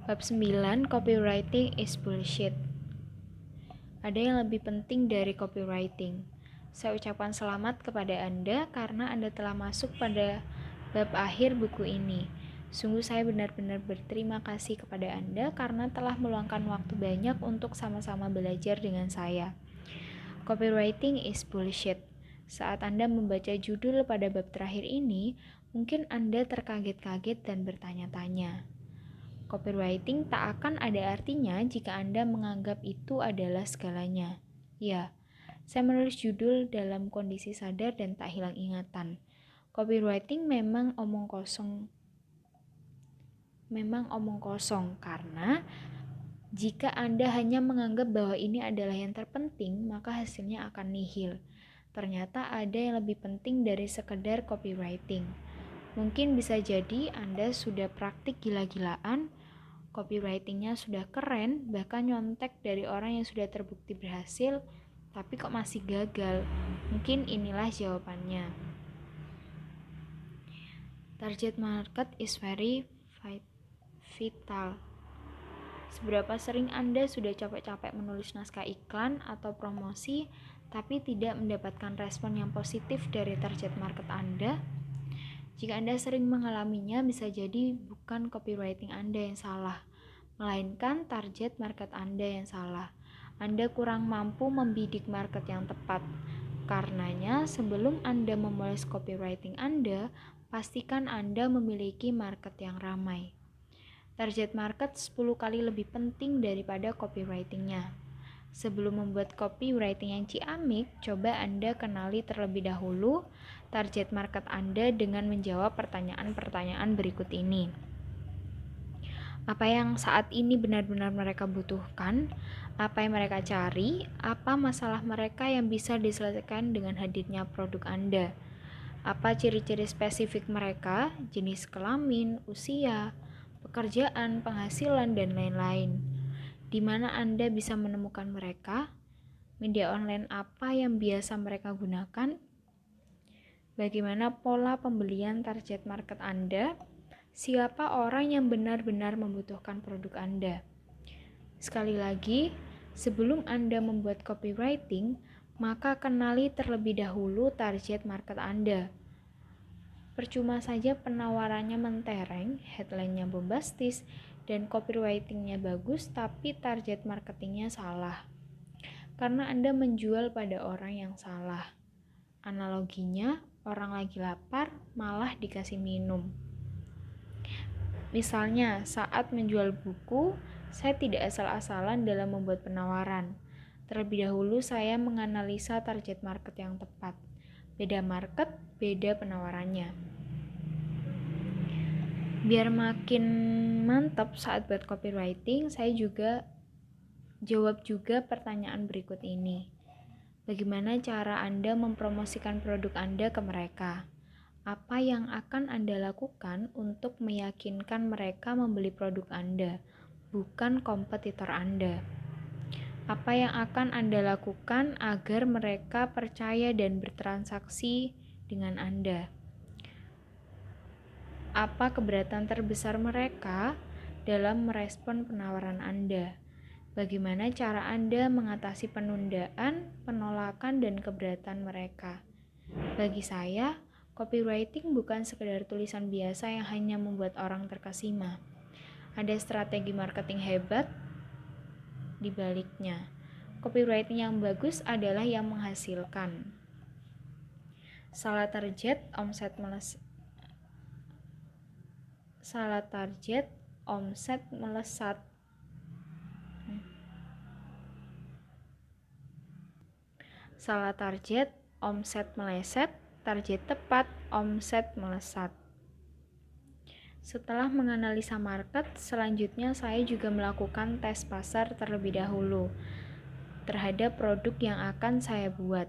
Bab 9, Copywriting is bullshit. Ada yang lebih penting dari copywriting. Saya ucapkan selamat kepada Anda karena Anda telah masuk pada bab akhir buku ini. Sungguh saya benar-benar berterima kasih kepada Anda karena telah meluangkan waktu banyak untuk sama-sama belajar dengan saya. Copywriting is bullshit. Saat Anda membaca judul pada bab terakhir ini, mungkin Anda terkaget-kaget dan bertanya-tanya. Copywriting tak akan ada artinya jika Anda menganggap itu adalah segalanya. Ya, saya menulis judul dalam kondisi sadar dan tak hilang ingatan. Copywriting memang omong kosong karena jika Anda hanya menganggap bahwa ini adalah yang terpenting, maka hasilnya akan nihil. Ternyata ada yang lebih penting dari sekedar copywriting. Mungkin bisa jadi Anda sudah praktik gila-gilaan, copywritingnya sudah keren, bahkan nyontek dari orang yang sudah terbukti berhasil, tapi kok masih gagal. Mungkin inilah jawabannya. Target market is very vital. Seberapa sering Anda sudah capek-capek menulis naskah iklan atau promosi, tapi tidak mendapatkan respon yang positif dari target market Anda? Jika Anda sering mengalaminya, bisa jadi bukan copywriting Anda yang salah, melainkan target market Anda yang salah. Anda kurang mampu membidik market yang tepat. Karenanya, sebelum Anda memulai copywriting Anda, pastikan Anda memiliki market yang ramai. Target market 10 kali lebih penting daripada copywritingnya. Sebelum membuat copywriting yang ciamik, coba Anda kenali terlebih dahulu target market Anda dengan menjawab pertanyaan-pertanyaan berikut ini. Apa yang saat ini benar-benar mereka butuhkan? Apa yang mereka cari? Apa masalah mereka yang bisa diselesaikan dengan hadirnya produk Anda? Apa ciri-ciri spesifik mereka, jenis kelamin, usia, pekerjaan, penghasilan, dan lain-lain? Di mana Anda bisa menemukan mereka? Media online apa yang biasa mereka gunakan? Bagaimana pola pembelian target market Anda? Siapa orang yang benar-benar membutuhkan produk Anda? Sekali lagi, sebelum Anda membuat copywriting, maka kenali terlebih dahulu target market Anda. Percuma saja penawarannya mentereng, headline-nya bombastis, dan copywriting-nya bagus, tapi target marketingnya salah. Karena Anda menjual pada orang yang salah. Analoginya, orang lagi lapar, malah dikasih minum. Misalnya, saat menjual buku, saya tidak asal-asalan dalam membuat penawaran. Terlebih dahulu saya menganalisa target market yang tepat. Beda market, beda penawarannya. Biar makin mantap saat buat copywriting, saya jawab juga pertanyaan berikut ini. Bagaimana cara Anda mempromosikan produk Anda ke mereka? Apa yang akan Anda lakukan untuk meyakinkan mereka membeli produk Anda, bukan kompetitor Anda? Apa yang akan Anda lakukan agar mereka percaya dan bertransaksi dengan Anda? Apa keberatan terbesar mereka dalam merespon penawaran Anda? Bagaimana cara Anda mengatasi penundaan, penolakan, dan keberatan mereka? Bagi saya, copywriting bukan sekedar tulisan biasa yang hanya membuat orang terkesima. Ada strategi marketing hebat di baliknya. Copywriting yang bagus adalah yang menghasilkan. Salah target, omset melesat. Salah target, omset meleset, target tepat, omset melesat. Setelah menganalisa market, selanjutnya saya juga melakukan tes pasar terlebih dahulu terhadap produk yang akan saya buat.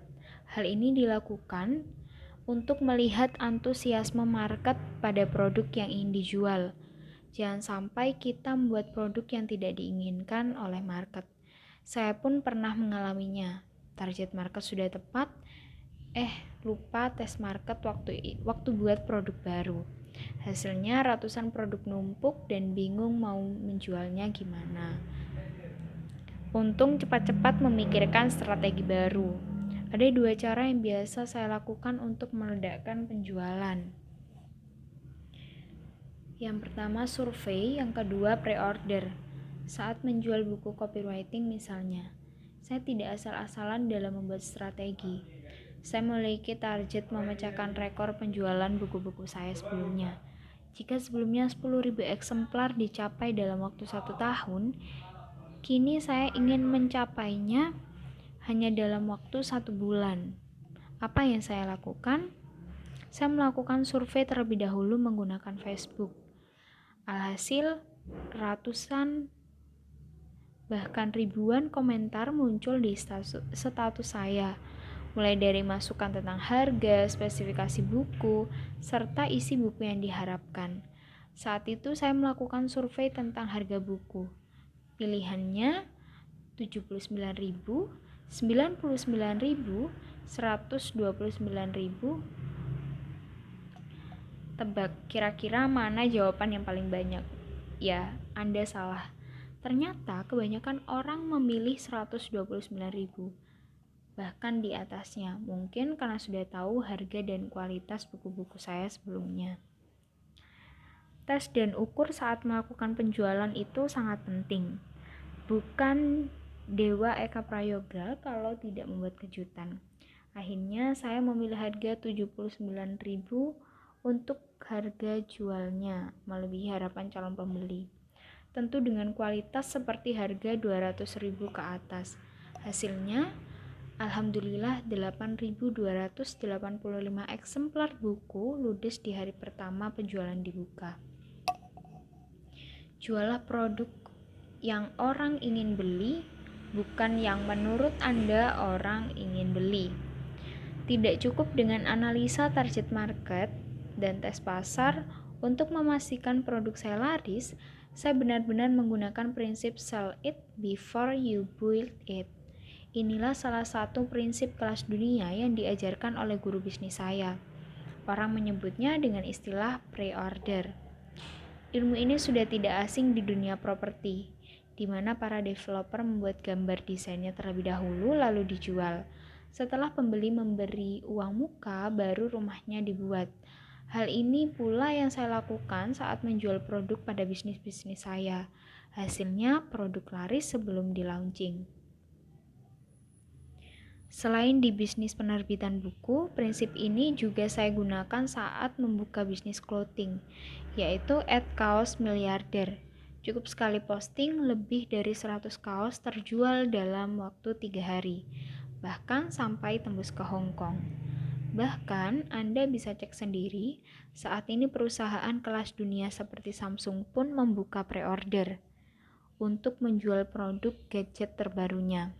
Hal ini dilakukan untuk melihat antusiasme market pada produk yang ingin dijual. Jangan sampai kita membuat produk yang tidak diinginkan oleh market. Saya pun pernah mengalaminya. Target market sudah tepat, lupa tes market waktu buat produk baru. Hasilnya ratusan produk numpuk dan bingung mau menjualnya gimana. Untung cepat-cepat memikirkan strategi baru. Ada 2 cara yang biasa saya lakukan untuk meledakkan penjualan. Yang pertama survei, yang kedua pre-order. Saat menjual buku copywriting misalnya, saya tidak asal-asalan dalam membuat strategi. Saya memiliki target memecahkan rekor penjualan buku-buku saya sebelumnya. Jika sebelumnya 10.000 eksemplar dicapai dalam waktu 1 tahun, kini saya ingin mencapainya hanya dalam waktu 1 bulan. Apa yang saya lakukan? Saya melakukan survei terlebih dahulu menggunakan Facebook. Alhasil, ratusan bahkan ribuan komentar muncul di status saya, mulai dari masukan tentang harga, spesifikasi buku, serta isi buku yang diharapkan. Saat itu saya melakukan survei tentang harga buku. Pilihannya 79.000, 99.000, 129.000. Tebak kira-kira mana jawaban yang paling banyak? Ya, Anda salah. Ternyata kebanyakan orang memilih 129.000, bahkan di atasnya, mungkin karena sudah tahu harga dan kualitas buku-buku saya sebelumnya. Tes dan ukur saat melakukan penjualan itu sangat penting. Bukan Dewa Eka Prayoga kalau tidak membuat kejutan. Akhirnya saya memilih harga 79.000 untuk harga jualnya, melebihi harapan calon pembeli. Tentu dengan kualitas seperti harga 200.000 ke atas. Hasilnya, alhamdulillah 8.285 eksemplar buku ludes di hari pertama penjualan dibuka. Jualah produk yang orang ingin beli, bukan yang menurut Anda orang ingin beli. Tidak cukup dengan analisa target market dan tes pasar untuk memastikan produk saya laris. Saya benar-benar menggunakan prinsip sell it before you build it. Inilah salah satu prinsip kelas dunia yang diajarkan oleh guru bisnis saya. Orang menyebutnya dengan istilah pre-order. Ilmu ini sudah tidak asing di dunia properti, di mana para developer membuat gambar desainnya terlebih dahulu lalu dijual. Setelah pembeli memberi uang muka, baru rumahnya dibuat. Hal ini pula yang saya lakukan saat menjual produk pada bisnis-bisnis saya. Hasilnya produk laris sebelum di-launching. Selain di bisnis penerbitan buku, prinsip ini juga saya gunakan saat membuka bisnis clothing, yaitu @kaos miliarder. Cukup sekali posting, lebih dari 100 kaos terjual dalam waktu 3 hari, bahkan sampai tembus ke Hong Kong. Bahkan, Anda bisa cek sendiri, saat ini perusahaan kelas dunia seperti Samsung pun membuka pre-order untuk menjual produk gadget terbarunya.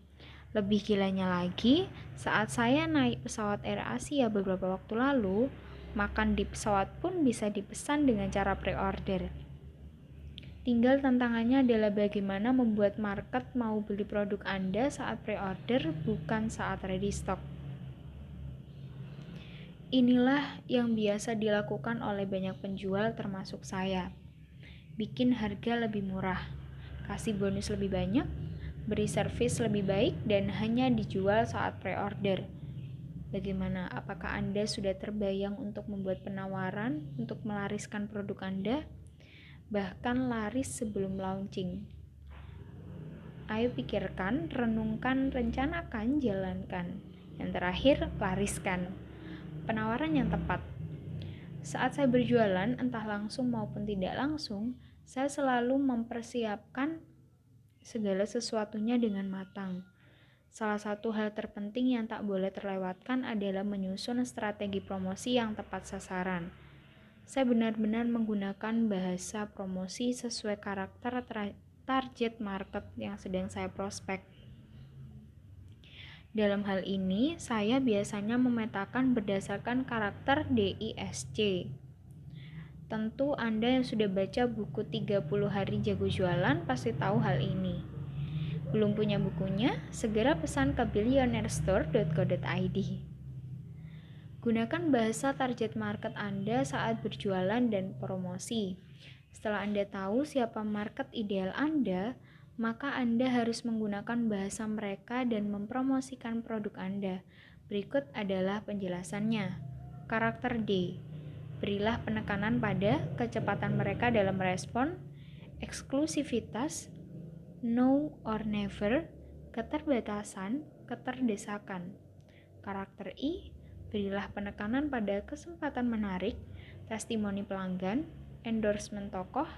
Lebih gilanya lagi, saat saya naik pesawat Air Asia beberapa waktu lalu, makan di pesawat pun bisa dipesan dengan cara pre-order. Tinggal tantangannya adalah bagaimana membuat market mau beli produk Anda saat pre-order, bukan saat ready stock. Inilah yang biasa dilakukan oleh banyak penjual termasuk saya. Bikin harga lebih murah, kasih bonus lebih banyak, beri servis lebih baik, dan hanya dijual saat pre-order. Bagaimana? Apakah Anda sudah terbayang untuk membuat penawaran untuk melariskan produk Anda? Bahkan laris sebelum launching. Ayo pikirkan, renungkan, rencanakan, jalankan. Yang terakhir, lariskan. Penawaran yang tepat. Saat saya berjualan, entah langsung maupun tidak langsung, saya selalu mempersiapkan segala sesuatunya dengan matang. Salah satu hal terpenting yang tak boleh terlewatkan adalah menyusun strategi promosi yang tepat sasaran. Saya benar-benar menggunakan bahasa promosi sesuai karakter target market yang sedang saya prospek. Dalam hal ini, saya biasanya memetakan berdasarkan karakter DISC. Tentu Anda yang sudah baca buku 30 hari jago jualan pasti tahu hal ini. Belum punya bukunya? Segera pesan ke billionairesstore.co.id. Gunakan bahasa target market Anda saat berjualan dan promosi. Setelah Anda tahu siapa market ideal Anda, maka Anda harus menggunakan bahasa mereka dan mempromosikan produk Anda. Berikut adalah penjelasannya. Karakter D. Berilah penekanan pada kecepatan mereka dalam respon, eksklusivitas, now or never, keterbatasan, keterdesakan. Karakter I. Berilah penekanan pada kesempatan menarik, testimoni pelanggan, endorsement tokoh,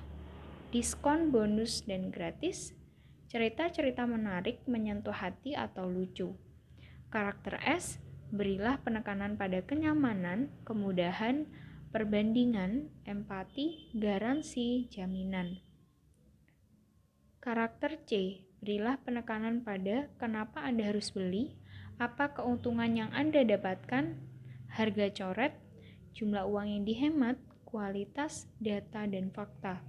diskon, bonus, dan gratis, cerita-cerita menarik menyentuh hati atau lucu. Karakter S. Berilah penekanan pada kenyamanan, kemudahan, perbandingan, empati, garansi, jaminan. Karakter C. Berilah penekanan pada kenapa Anda harus beli, apa keuntungan yang Anda dapatkan, harga coret, jumlah uang yang dihemat, kualitas, data, dan fakta.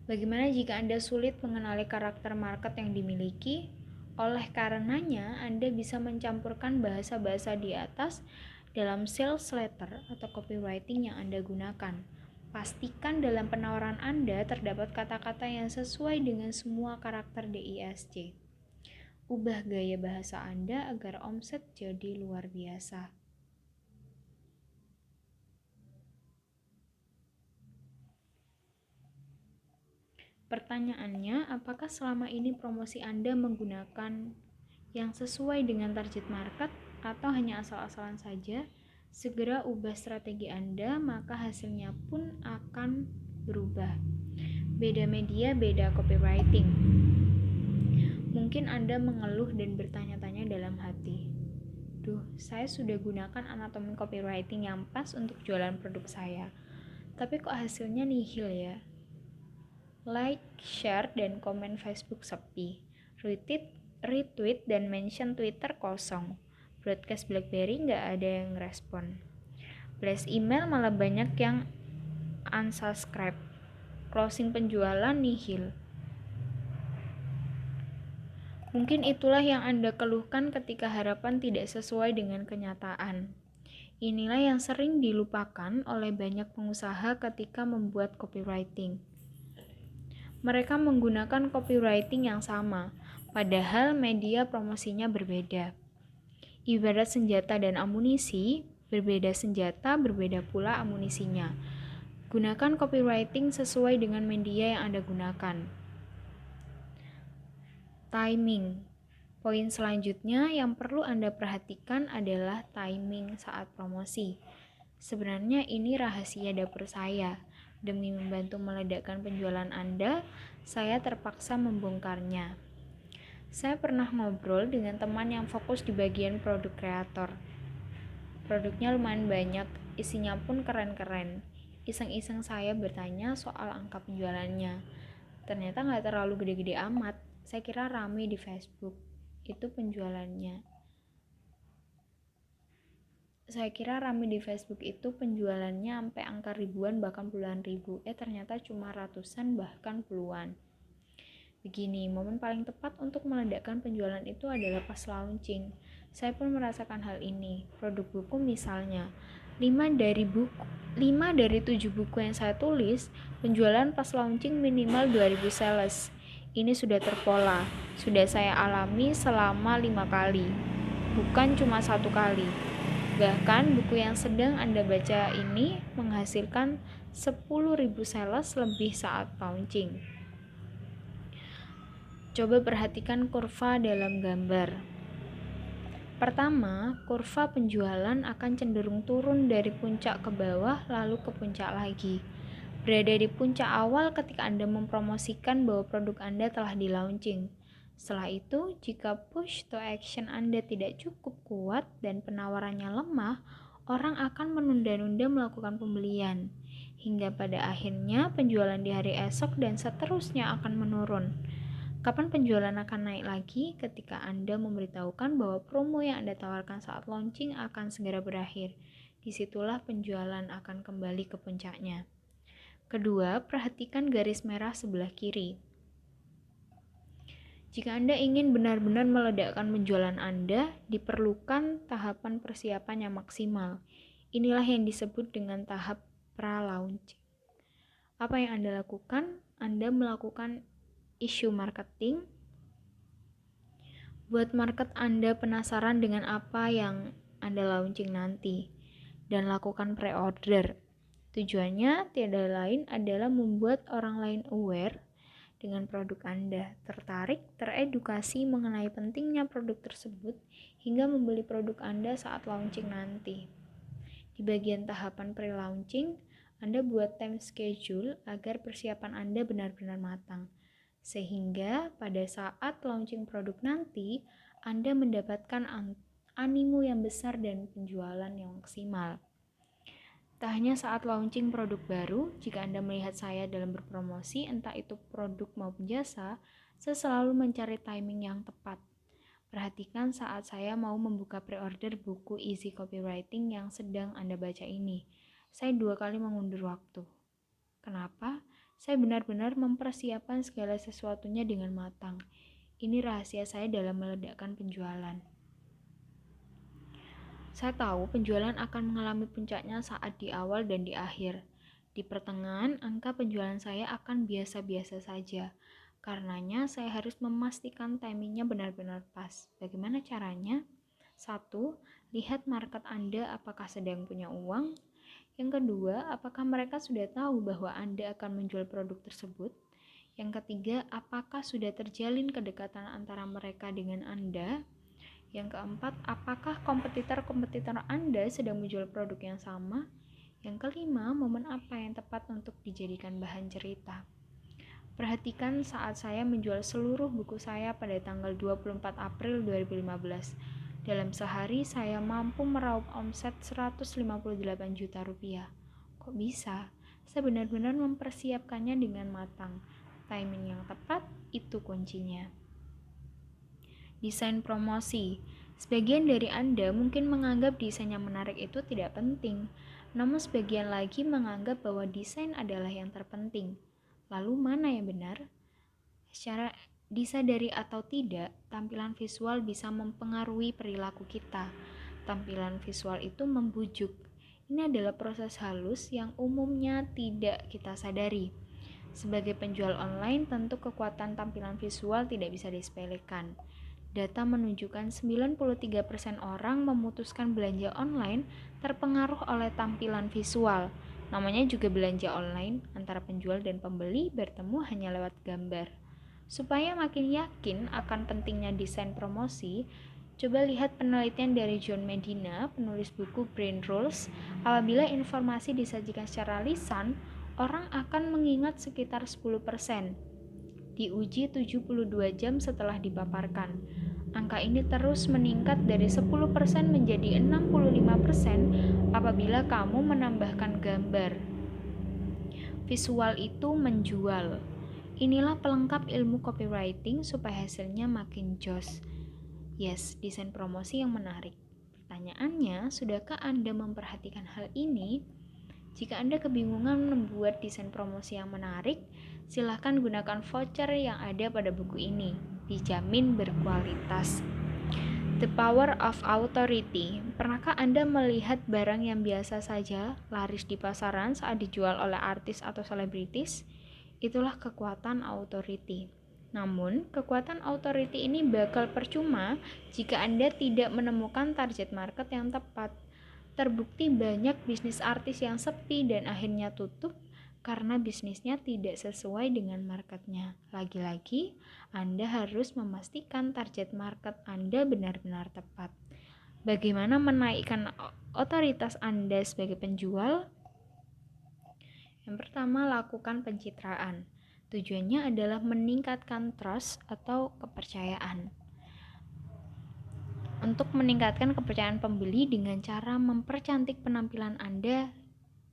Bagaimana jika Anda sulit mengenali karakter market yang dimiliki? Oleh karenanya, Anda bisa mencampurkan bahasa-bahasa di atas dalam sales letter atau copywriting yang Anda gunakan. Pastikan dalam penawaran Anda terdapat kata-kata yang sesuai dengan semua karakter DISC. Ubah gaya bahasa Anda agar omset jadi luar biasa. Pertanyaannya, apakah selama ini promosi Anda menggunakan yang sesuai dengan target market atau hanya asal-asalan saja? Segera ubah strategi Anda, maka hasilnya pun akan berubah. Beda media, beda copywriting. Mungkin Anda mengeluh dan bertanya-tanya dalam hati, duh, saya sudah gunakan anatomi copywriting yang pas untuk jualan produk saya, tapi kok hasilnya nihil ya? Like, share, dan komen Facebook sepi. Retweet dan mention Twitter kosong. Broadcast BlackBerry nggak ada yang respon. Blast email malah banyak yang unsubscribe. Closing penjualan nihil. Mungkin itulah yang Anda keluhkan ketika harapan tidak sesuai dengan kenyataan. Inilah yang sering dilupakan oleh banyak pengusaha ketika membuat copywriting. Mereka menggunakan copywriting yang sama, padahal media promosinya berbeda. Ibarat senjata dan amunisi, berbeda senjata, berbeda pula amunisinya. Gunakan copywriting sesuai dengan media yang Anda gunakan. Timing. Poin selanjutnya yang perlu Anda perhatikan adalah timing saat promosi. Sebenarnya ini rahasia dapur saya. Demi membantu meledakkan penjualan Anda, saya terpaksa membongkarnya. Saya pernah ngobrol dengan teman yang fokus di bagian produk kreator. Produknya lumayan banyak, isinya pun keren-keren. Iseng-iseng saya bertanya soal angka penjualannya. Ternyata nggak terlalu gede-gede amat. Saya kira rame di Facebook. Itu penjualannya. Sampai angka ribuan bahkan puluhan ribu. Ternyata cuma ratusan bahkan puluhan. Begini, momen paling tepat untuk meledakkan penjualan itu adalah pas launching. Saya pun merasakan hal ini. Produk buku misalnya, 5 dari 7 buku yang saya tulis, penjualan pas launching minimal 2000 sales. Ini sudah terpola, sudah saya alami selama 5 kali, bukan cuma 1 kali. Bahkan buku yang sedang Anda baca ini menghasilkan 10.000 sales lebih saat launching. Coba perhatikan kurva dalam gambar. Pertama, kurva penjualan akan cenderung turun dari puncak ke bawah lalu ke puncak lagi. Berada di puncak awal ketika Anda mempromosikan bahwa produk Anda telah di-launching. Setelah itu, jika push to action Anda tidak cukup kuat dan penawarannya lemah, orang akan menunda-nunda melakukan pembelian. Hingga pada akhirnya penjualan di hari esok dan seterusnya akan menurun. Kapan penjualan akan naik lagi? Ketika Anda memberitahukan bahwa promo yang Anda tawarkan saat launching akan segera berakhir. Disitulah penjualan akan kembali ke puncaknya. Kedua, perhatikan garis merah sebelah kiri. Jika Anda ingin benar-benar meledakkan penjualan Anda, diperlukan tahapan persiapan yang maksimal. Inilah yang disebut dengan tahap pra-launching. Apa yang Anda lakukan? Anda melakukan isu marketing. Buat market Anda penasaran dengan apa yang Anda launching nanti, dan lakukan pre-order. Tujuannya tiada lain adalah membuat orang lain aware dengan produk Anda, tertarik, teredukasi mengenai pentingnya produk tersebut, hingga membeli produk Anda saat launching nanti. Di bagian tahapan pre-launching, Anda buat time schedule agar persiapan Anda benar-benar matang, sehingga pada saat launching produk nanti, Anda mendapatkan animo yang besar dan penjualan yang maksimal. Tak hanya saat launching produk baru, jika Anda melihat saya dalam berpromosi, entah itu produk maupun jasa, saya selalu mencari timing yang tepat. Perhatikan saat saya mau membuka pre-order buku Easy Copywriting yang sedang Anda baca ini. Saya 2 kali mengundur waktu. Kenapa? Saya benar-benar mempersiapkan segala sesuatunya dengan matang. Ini rahasia saya dalam meledakkan penjualan. Saya tahu penjualan akan mengalami puncaknya saat di awal dan di akhir. Di pertengahan, angka penjualan saya akan biasa-biasa saja. Karenanya, saya harus memastikan timingnya benar-benar pas. Bagaimana caranya? 1. Lihat market Anda apakah sedang punya uang. Yang kedua, apakah mereka sudah tahu bahwa Anda akan menjual produk tersebut? Yang ketiga, apakah sudah terjalin kedekatan antara mereka dengan Anda? Yang keempat, apakah kompetitor-kompetitor Anda sedang menjual produk yang sama? Yang kelima, momen apa yang tepat untuk dijadikan bahan cerita? Perhatikan saat saya menjual seluruh buku saya pada tanggal 24 April 2015. Dalam sehari, saya mampu meraup omset 158 juta rupiah. Kok bisa? Saya benar-benar mempersiapkannya dengan matang. Timing yang tepat, itu kuncinya. Desain promosi. Sebagian dari Anda mungkin menganggap desain yang menarik itu tidak penting, namun sebagian lagi menganggap bahwa desain adalah yang terpenting. Lalu mana yang benar? Secara disadari atau tidak, tampilan visual bisa mempengaruhi perilaku kita. Tampilan visual itu membujuk. Ini adalah proses halus yang umumnya tidak kita sadari. Sebagai penjual online, tentu kekuatan tampilan visual tidak bisa disepelekan. Data menunjukkan 93% orang memutuskan belanja online terpengaruh oleh tampilan visual. Namanya juga belanja online, antara penjual dan pembeli bertemu hanya lewat gambar. Supaya makin yakin akan pentingnya desain promosi, coba lihat penelitian dari John Medina, penulis buku Brain Rules. Apabila informasi disajikan secara lisan, orang akan mengingat sekitar 10%. Diuji 72 jam setelah dipaparkan. Angka ini terus meningkat dari 10% menjadi 65% apabila kamu menambahkan gambar. Visual itu menjual. Inilah pelengkap ilmu copywriting supaya hasilnya makin jos. Yes, desain promosi yang menarik. Pertanyaannya, sudahkah Anda memperhatikan hal ini? Jika Anda kebingungan membuat desain promosi yang menarik, silahkan gunakan voucher yang ada pada buku ini. Dijamin berkualitas. The Power of Authority. Pernahkah Anda melihat barang yang biasa saja laris di pasaran saat dijual oleh artis atau selebritis? Itulah kekuatan authority. Namun, kekuatan authority ini bakal percuma jika Anda tidak menemukan target market yang tepat. Terbukti banyak bisnis artis yang sepi dan akhirnya tutup karena bisnisnya tidak sesuai dengan marketnya. Lagi-lagi, Anda harus memastikan target market Anda benar-benar tepat. Bagaimana menaikkan otoritas Anda sebagai penjual? Yang pertama, lakukan pencitraan. Tujuannya adalah meningkatkan trust atau kepercayaan. Untuk meningkatkan kepercayaan pembeli dengan cara mempercantik penampilan Anda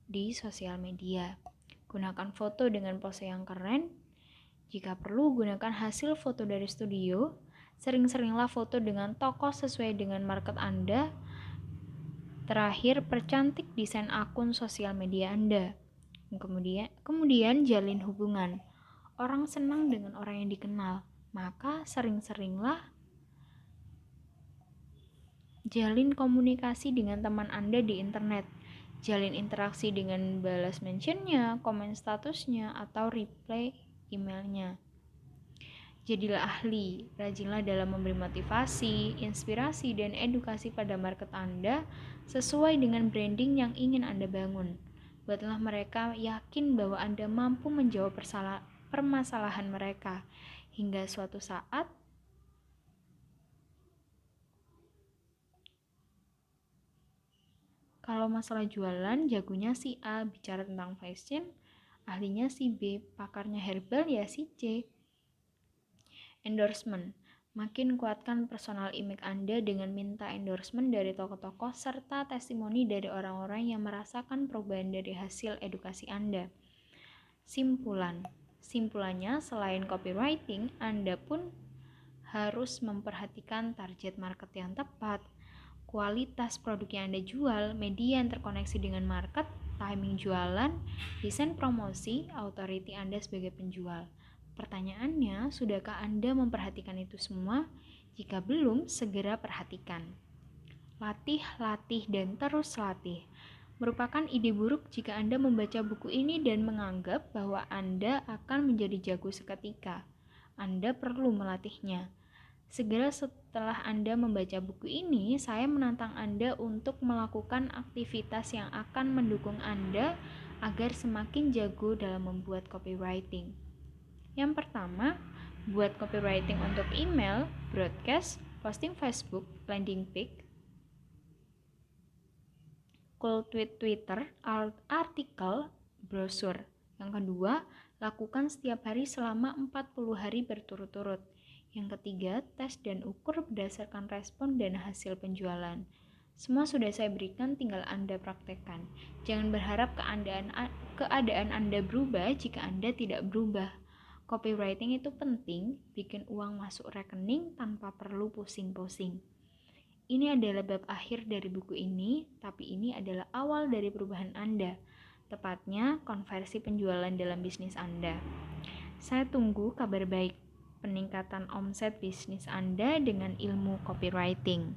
di sosial media. Gunakan foto dengan pose yang keren. Jika perlu, gunakan hasil foto dari studio. Sering-seringlah foto dengan tokoh sesuai dengan market Anda. Terakhir, percantik desain akun sosial media Anda. Kemudian jalin hubungan. Orang senang dengan orang yang dikenal, Maka sering-seringlah jalin komunikasi dengan teman Anda di internet. Jalin interaksi dengan balas mentionnya, komen statusnya, atau reply emailnya. Jadilah ahli, rajinlah dalam memberi motivasi, inspirasi, dan edukasi pada market Anda sesuai dengan branding yang ingin Anda bangun. Buatlah mereka yakin bahwa Anda mampu menjawab permasalahan mereka. Hingga suatu saat, kalau masalah jualan, jagonya si A bicara tentang fashion, ahlinya si B, pakarnya herbal ya si C. Endorsement. Makin kuatkan personal image Anda dengan minta endorsement dari tokoh-tokoh serta testimoni dari orang-orang yang merasakan perubahan dari hasil edukasi Anda. Simpulannya, selain copywriting, Anda pun harus memperhatikan target market yang tepat, kualitas produk yang Anda jual, media yang terkoneksi dengan market, timing jualan, desain promosi, authority Anda sebagai penjual. Pertanyaannya, sudahkah Anda memperhatikan itu semua? Jika belum, segera perhatikan. Latih, dan terus latih. Merupakan ide buruk jika Anda membaca buku ini dan menganggap bahwa Anda akan menjadi jago seketika. Anda perlu melatihnya. Segera setelah Anda membaca buku ini, saya menantang Anda untuk melakukan aktivitas yang akan mendukung Anda agar semakin jago dalam membuat copywriting. Yang pertama, buat copywriting untuk email, broadcast, posting Facebook, landing page, cold tweet Twitter, artikel, brosur. Yang kedua, lakukan setiap hari selama 40 hari berturut-turut. Yang ketiga, tes dan ukur berdasarkan respon dan hasil penjualan. Semua sudah saya berikan, tinggal Anda praktekkan. Jangan berharap keadaan Anda berubah jika Anda tidak berubah. Copywriting itu penting, bikin uang masuk rekening tanpa perlu pusing-pusing. Ini adalah bab akhir dari buku ini, tapi ini adalah awal dari perubahan Anda. Tepatnya, konversi penjualan dalam bisnis Anda. Saya tunggu kabar baik peningkatan omset bisnis Anda dengan ilmu copywriting.